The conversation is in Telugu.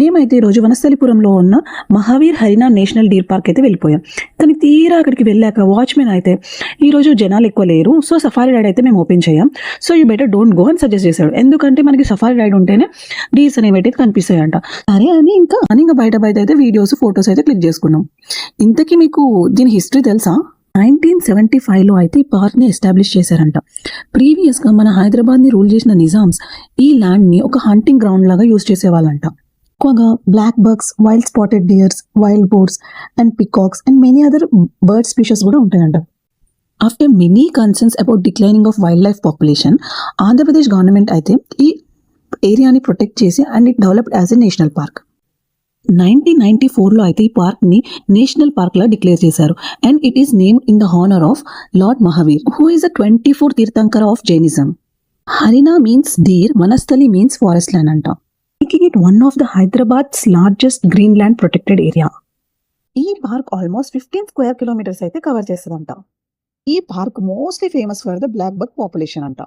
మేమైతే ఈరోజు వనస్థలిపురంలో ఉన్న మహావీర్ హరినా నేషనల్ డీర్ పార్క్ అయితే వెళ్ళిపోయాం. కానీ తీరా అక్కడికి వెళ్ళాక వాచ్మెన్ అయితే ఈరోజు జనాలు ఎక్కువ లేరు, సో సఫారీ రైడ్ అయితే మేము ఓపెన్ చేయం, so you better don't go అని సజెస్ట్ చేశాడు. ఎందుకంటే మనకి సఫారీ రైడ్ ఉంటేనే డీర్స్ అనేవి అయితే కనిపిస్తాయంట. సరే అని ఇంకా బయట అయితే వీడియోస్ ఫొటోస్ అయితే క్లిక్ చేసుకున్నాం. ఇంతకీ మీకు దీని హిస్టరీ తెలుసా? 1975లో అయితే ఈ పార్క్ని ఎస్టాబ్లిష్ చేశారంట. ప్రీవియస్గా మన హైదరాబాద్ని రూల్ చేసిన నిజామ్స్ ఈ ల్యాండ్ని ఒక హంటింగ్ గ్రౌండ్ లాగా యూజ్ చేసేవాళ్ళంట. ఎక్కువగా black bugs, wild spotted dears, wild boards and peacocks and many other bird species కూడా ఉంటాయంట. After many concerns about declining of wild life population, Andhra Pradesh government అయితే ఈ ఏరియాని ప్రొటెక్ట్ చేసి and it developed as a national park. 1994లో అయితే ఈ పార్క్ని నేషనల్ పార్క్లా డిక్లేర్ చేశారు and it is named in the honour of lord Mahavir, who is the 24th Tirthankara of Jainism. Harina means deer, Vanasthali means forest land అంట, making it one of the Hyderabad's largest greenland protected area. ఈ పార్క్ ఆల్మోస్ట్ 15 స్క్వేర్ కిలోమీటర్స్ అయితే కవర్ చేస్తుందంట. ఈ park mostly famous for the blackbuck population అంట.